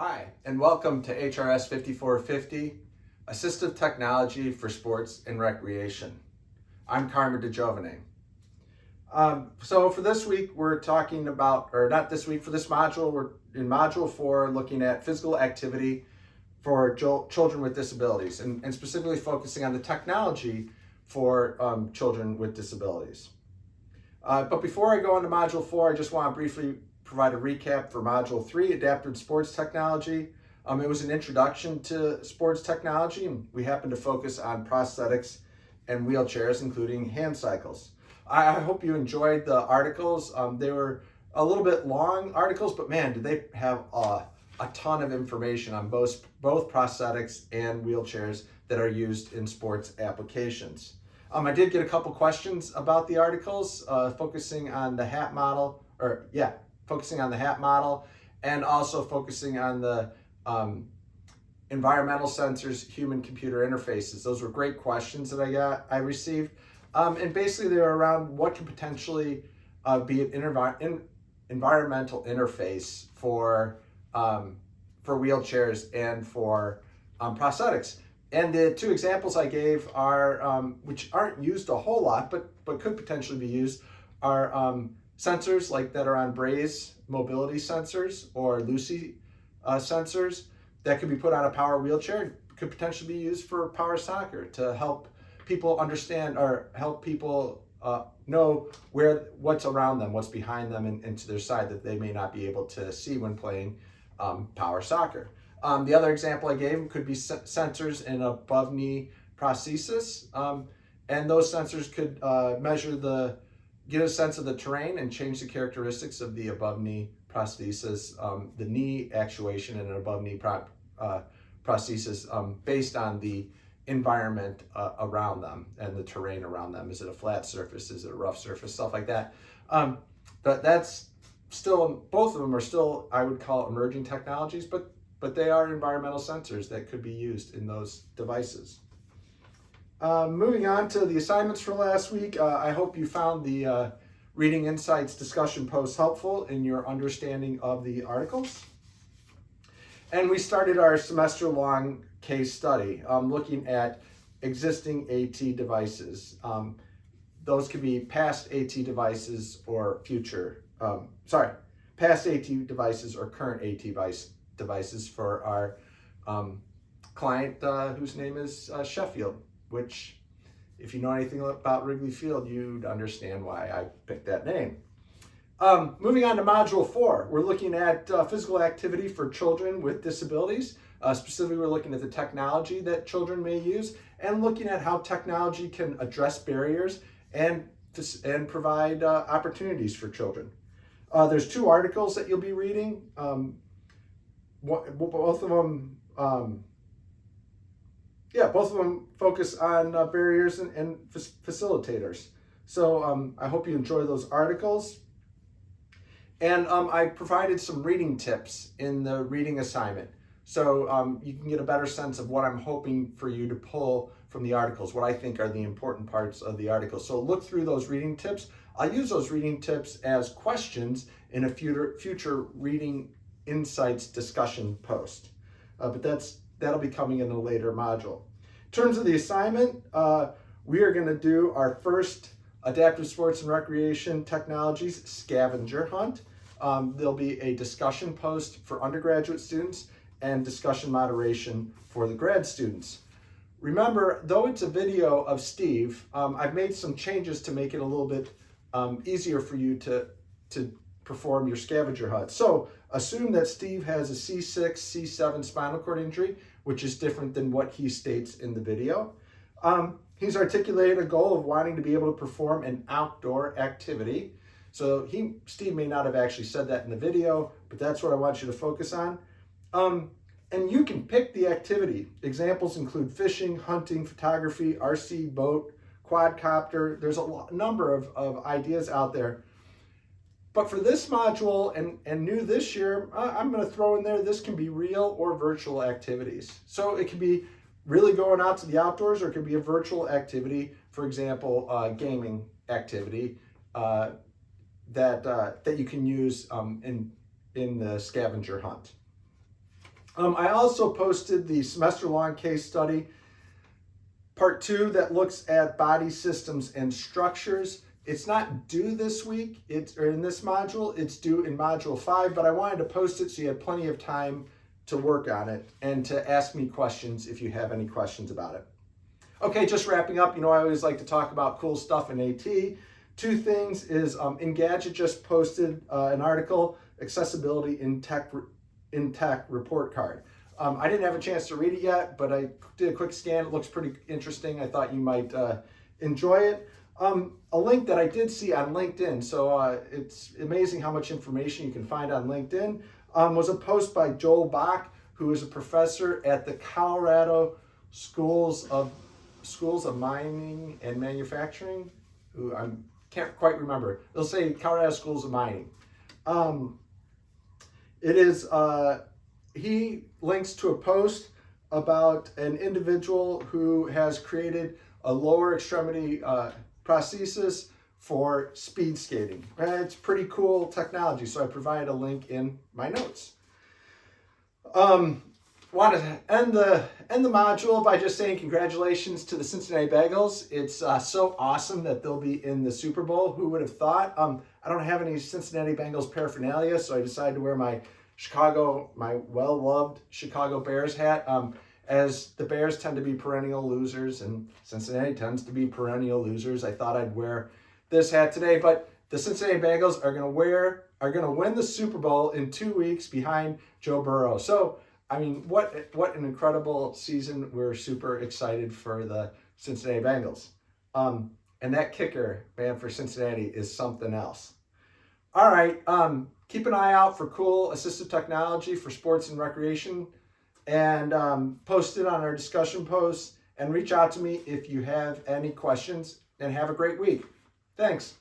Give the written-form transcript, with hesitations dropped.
Hi, and welcome to HRS 5450, Assistive Technology for Sports and Recreation. I'm Carmen DeGiovane. So for this week, we're talking about, or not this week, for this module, we're in Module 4 looking at physical activity for children with disabilities, and specifically focusing on the technology for children with disabilities. But before I go into Module 4, I just want to briefly provide a recap for Module 3, Adaptive Sports Technology. It was an introduction to sports technology, and we happened to focus on prosthetics and wheelchairs, including hand cycles. I hope you enjoyed the articles. They were a little bit long articles, but man, did they have a ton of information on both prosthetics and wheelchairs that are used in sports applications. I did get a couple questions about the articles, focusing on the hat model, and also focusing on the environmental sensors, human-computer interfaces. Those were great questions that I received. And basically they were around what could potentially be an environmental interface for wheelchairs and for prosthetics. And the two examples I gave are, which aren't used a whole lot, but could potentially be used, are sensors like that are on Braze mobility sensors or Lucy sensors that could be put on a power wheelchair, could potentially be used for power soccer to help people understand or help people know what's around them, what's behind them and to their side that they may not be able to see when playing power soccer. The other example I gave could be sensors in above knee prosthesis, and those sensors could get a sense of the terrain and change the characteristics of the above knee prosthesis, the knee actuation and an above knee prosthesis based on the environment around them and the terrain around them. Is it a flat surface? Is it a rough surface? Stuff like that. But that's still, both of them are still, I would call emerging technologies, but they are environmental sensors that could be used in those devices. Moving on to the assignments for last week, I hope you found the Reading Insights discussion post helpful in your understanding of the articles. And we started our semester-long case study looking at existing AT devices. Those could be past AT devices or past AT devices or current AT devices for our client whose name is Sheffield, which, if you know anything about Wrigley Field, you'd understand why I picked that name. Moving on to Module 4, we're looking at physical activity for children with disabilities. Specifically, we're looking at the technology that children may use and looking at how technology can address barriers and provide opportunities for children. There's two articles that you'll be reading. Both of them focus on barriers and facilitators. So I hope you enjoy those articles. And I provided some reading tips in the reading assignment. So you can get a better sense of what I'm hoping for you to pull from the articles, what I think are the important parts of the article. So look through those reading tips. I'll use those reading tips as questions in a future Reading Insights discussion post. But that'll be coming in a later module. In terms of the assignment, we are going to do our first Adaptive Sports and Recreation Technologies scavenger hunt. There'll be a discussion post for undergraduate students and discussion moderation for the grad students. Remember, though it's a video of Steve, I've made some changes to make it a little bit easier for you to perform your scavenger hunt. So assume that Steve has a C6, C7 spinal cord injury, which is different than what he states in the video. He's articulated a goal of wanting to be able to perform an outdoor activity. So Steve may not have actually said that in the video, but that's what I want you to focus on. And you can pick the activity. Examples include fishing, hunting, photography, RC, boat, quadcopter. There's a number of ideas out there. But for this module and new this year, I'm going to throw in there, this can be real or virtual activities. So it can be really going out to the outdoors, or it could be a virtual activity, for example, gaming activity that you can use in the scavenger hunt. I also posted the semester-long case study, part 2, that looks at body systems and structures. It's not due this week, or in this module, it's due in module 5, but I wanted to post it so you had plenty of time to work on it and to ask me questions if you have any questions about it. Okay, just wrapping up, I always like to talk about cool stuff in AT. 2 things is Engadget just posted an article, Accessibility in Tech report card. I didn't have a chance to read it yet, but I did a quick scan. It looks pretty interesting. I thought you might enjoy it. A link that I did see on LinkedIn, so it's amazing how much information you can find on LinkedIn, was a post by Joel Bach, who is a professor at the Colorado Schools of Mining and Manufacturing. I can't quite remember. They'll say Colorado Schools of Mining. He links to a post about an individual who has created a lower extremity prosthesis for speed skating. It's pretty cool technology, so I provided a link in my notes. Want to end the module by just saying congratulations to the Cincinnati Bengals. It's so awesome that they'll be in the Super Bowl. Who would have thought? I don't have any Cincinnati Bengals paraphernalia, so I decided to wear my well-loved Chicago Bears hat, as the Bears tend to be perennial losers and Cincinnati tends to be perennial losers. I thought I'd wear this hat today, but the Cincinnati Bengals are going to win the Super Bowl in 2 weeks behind Joe Burrow. So, what an incredible season. We're super excited for the Cincinnati Bengals. And that kicker, man, for Cincinnati is something else. All right, keep an eye out for cool assistive technology for sports and recreation, and post it on our discussion posts, and reach out to me if you have any questions, and have a great week. Thanks.